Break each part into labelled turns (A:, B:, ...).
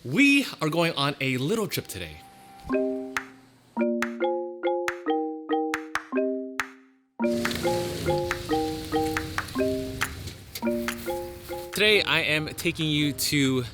A: We are going on a little trip today. Today I am taking you to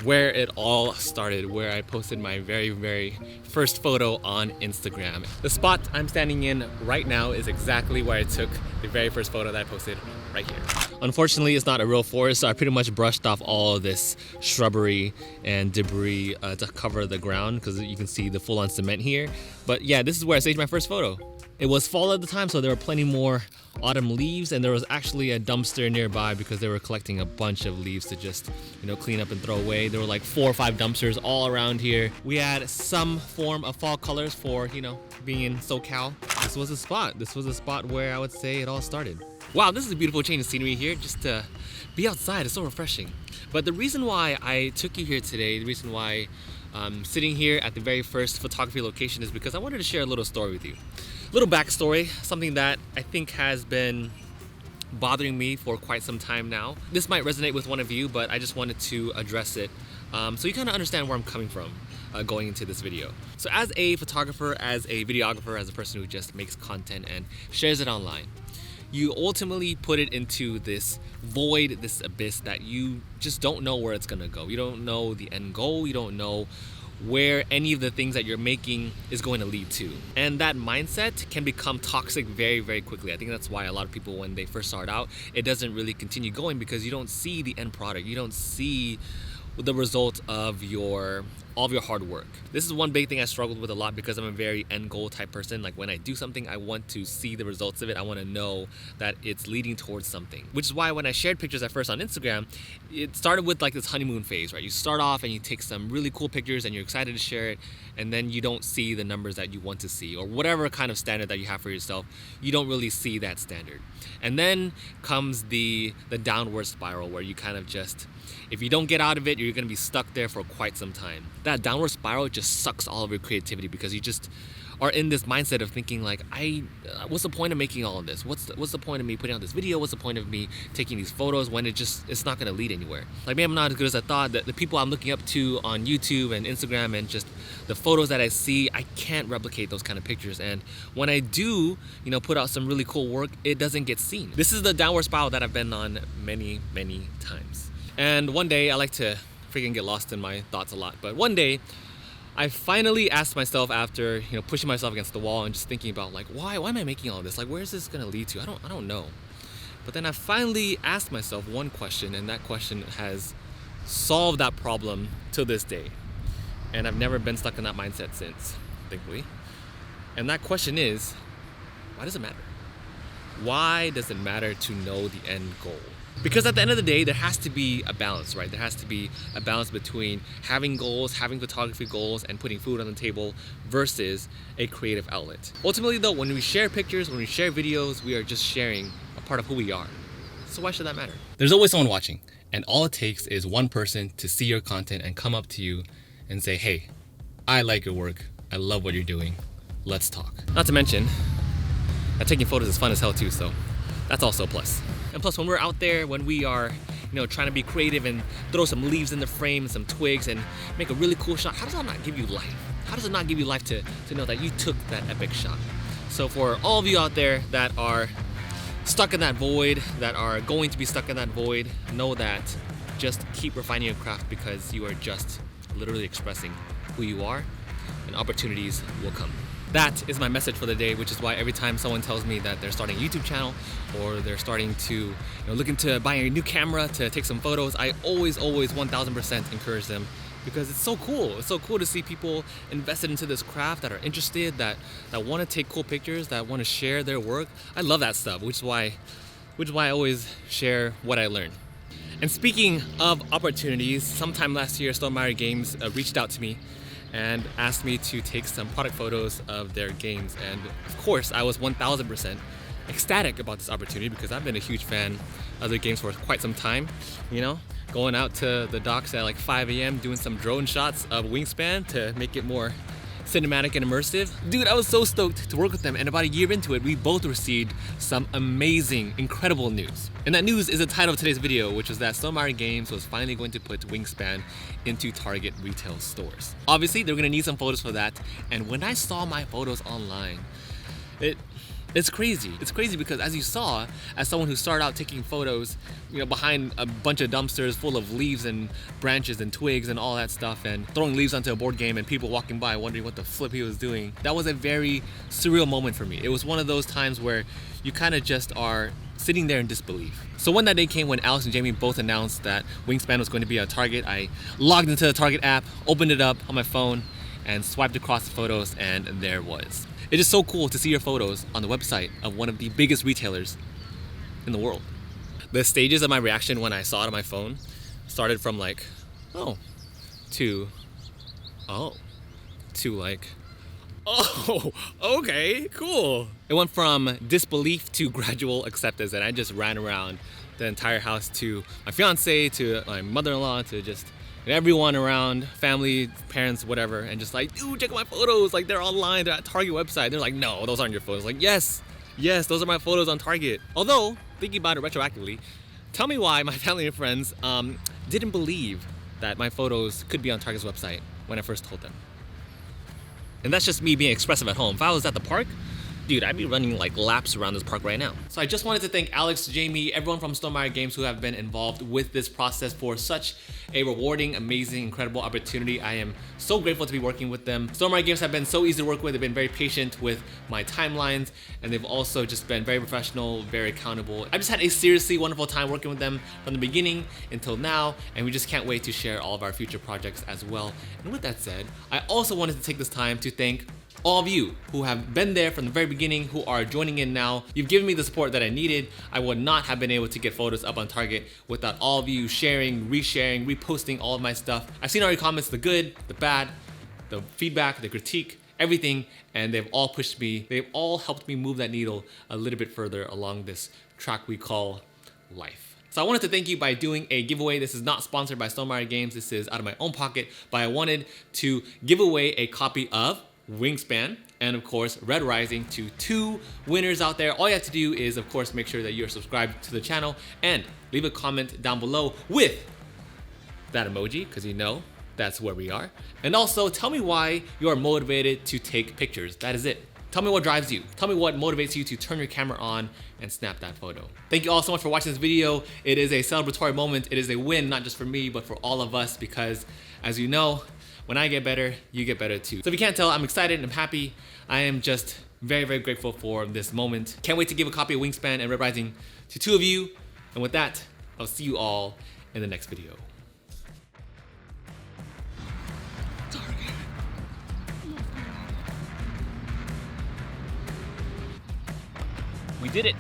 A: where it all started, where I posted my very first photo on Instagram. The spot I'm standing in right now is exactly where I took the very first photo that I posted right here. Unfortunately, it's not a real forest, so I pretty much brushed off all of this shrubbery and debris to cover the ground because you can see the full-on cement here. But yeah, this is where I staged my first photo. It was fall at the time, so there were plenty more autumn leaves, and there was actually a dumpster nearby because they were collecting a bunch of leaves to just, clean up and throw away. There were like 4 or 5 dumpsters all around here. We had some form of fall colors for, being in SoCal. This was a spot. This was a spot where I would say it all started. Wow, this is a beautiful change of scenery here. Just to be outside is so refreshing. But the reason why I took you here today, the reason why I'm sitting here at the very first photography location is because I wanted to share a little story with you. Little backstory, something that I think has been bothering me for quite some time now. This might resonate with one of you, but I just wanted to address it so you kind of understand where I'm coming from going into this video. So as a photographer, as a videographer, as a person who just makes content and shares it online, you ultimately put it into this void, this abyss that you just don't know where it's gonna go. You don't know the end goal, you don't know where any of the things that you're making is going to lead to. And that mindset can become toxic very quickly. I think that's why a lot of people, when they first start out, it doesn't really continue going because you don't see the end product. You don't see the result of all of your hard work. This is one big thing I struggled with a lot because I'm a very end goal type person. Like when I do something, I want to see the results of it. I want to know that it's leading towards something. Which is why when I shared pictures at first on Instagram, it started with like this honeymoon phase, right? You start off and you take some really cool pictures and you're excited to share it, and then you don't see the numbers that you want to see, or whatever kind of standard that you have for yourself, you don't really see that standard. And then comes the downward spiral where you kind of just, if you don't get out of it, you're gonna be stuck there for quite some time. That downward spiral just sucks all of your creativity because you just are in this mindset of thinking like, what's the point of making all of this? What's the point of me putting out this video? What's the point of me taking these photos when it's not gonna lead anywhere? Like maybe I'm not as good as I thought. That the people I'm looking up to on YouTube and Instagram and just the photos that I see, I can't replicate those kind of pictures. And when I do, put out some really cool work, it doesn't get seen. This is the downward spiral that I've been on many times. And one day, I like to freaking get lost in my thoughts a lot, but one day, I finally asked myself after, pushing myself against the wall and just thinking about like, why am I making all this? Like, where is this gonna lead to? I don't know. But then I finally asked myself one question, and that question has solved that problem to this day. And I've never been stuck in that mindset since, thankfully. And that question is, why does it matter? Why does it matter to know the end goal? Because at the end of the day, there has to be a balance, right? There has to be a balance between having goals, having photography goals, and putting food on the table versus a creative outlet. Ultimately though, when we share pictures, when we share videos, we are just sharing a part of who we are. So why should that matter? There's always someone watching, and all it takes is one person to see your content and come up to you and say, hey, I like your work. I love what you're doing. Let's talk. Not to mention that taking photos is fun as hell too, so that's also a plus. And plus, when we're out there, when we are, trying to be creative and throw some leaves in the frame, some twigs, and make a really cool shot, how does that not give you life? How does it not give you life to know that you took that epic shot? So for all of you out there that are stuck in that void, that are going to be stuck in that void, know that just keep refining your craft because you are just literally expressing who you are, and opportunities will come. That is my message for the day, which is why every time someone tells me that they're starting a YouTube channel or they're starting to look into buying a new camera to take some photos, I always 1000% encourage them because it's so cool. It's so cool to see people invested into this craft, that are interested, that want to take cool pictures, that want to share their work. I love that stuff, which is why I always share what I learn. And speaking of opportunities, sometime last year, Stonemaier Games reached out to me and asked me to take some product photos of their games. And of course, I was 1000% ecstatic about this opportunity because I've been a huge fan of their games for quite some time. Going out to the docks at like 5 a.m. doing some drone shots of Wingspan to make it more cinematic and immersive. Dude, I was so stoked to work with them, and about a year into it, we both received some amazing, incredible news. And that news is the title of today's video, which was that Stonemaier Games was finally going to put Wingspan into Target retail stores. Obviously, they're gonna need some photos for that, and when I saw my photos online, it's crazy. It's crazy because, as you saw, as someone who started out taking photos, behind a bunch of dumpsters full of leaves and branches and twigs and all that stuff, and throwing leaves onto a board game and people walking by wondering what the flip he was doing, that was a very surreal moment for me. It was one of those times where you kind of just are sitting there in disbelief. So when that day came, when Alex and Jamie both announced that Wingspan was going to be at Target, I logged into the Target app, opened it up on my phone, and swiped across the photos, and there it was. It is so cool to see your photos on the website of one of the biggest retailers in the world. The stages of my reaction when I saw it on my phone started from like, oh, to like, oh, okay, cool. It went from disbelief to gradual acceptance, and I just ran around the entire house to my fiance, to my mother-in-law, to just everyone around, family, parents, whatever, and just like, dude, check out my photos, like they're online, they're at Target website. They're like, no, those aren't your photos. Like, yes, those are my photos on Target. Although, thinking about it retroactively, tell me why my family and friends didn't believe that my photos could be on Target's website when I first told them. And that's just me being expressive at home. If I was at the park, dude, I'd be running like laps around this park right now. So I just wanted to thank Alex, Jamie, everyone from Stonemaier Games who have been involved with this process for such a rewarding, amazing, incredible opportunity. I am so grateful to be working with them. Stonemaier Games have been so easy to work with. They've been very patient with my timelines, and they've also just been very professional, very accountable. I've just had a seriously wonderful time working with them from the beginning until now, and we just can't wait to share all of our future projects as well. And with that said, I also wanted to take this time to thank all of you who have been there from the very beginning, who are joining in now. You've given me the support that I needed. I would not have been able to get photos up on Target without all of you sharing, resharing, reposting all of my stuff. I've seen all your comments, the good, the bad, the feedback, the critique, everything, and they've all pushed me. They've all helped me move that needle a little bit further along this track we call life. So I wanted to thank you by doing a giveaway. This is not sponsored by Stonemaier Games. This is out of my own pocket, but I wanted to give away a copy of Wingspan and of course Red Rising to 2 winners out there. All you have to do is of course make sure that you're subscribed to the channel and leave a comment down below with that emoji, because that's where we are. And also tell me why you are motivated to take pictures. That is it. Tell me what drives you. Tell me what motivates you to turn your camera on and snap that photo. Thank you all so much for watching this video. It is a celebratory moment. It is a win, not just for me, but for all of us, because as you know, when I get better, you get better too. So if you can't tell, I'm excited and I'm happy. I am just very, very grateful for this moment. Can't wait to give a copy of Wingspan and Red Rising to 2 of you. And with that, I'll see you all in the next video. Target. We did it.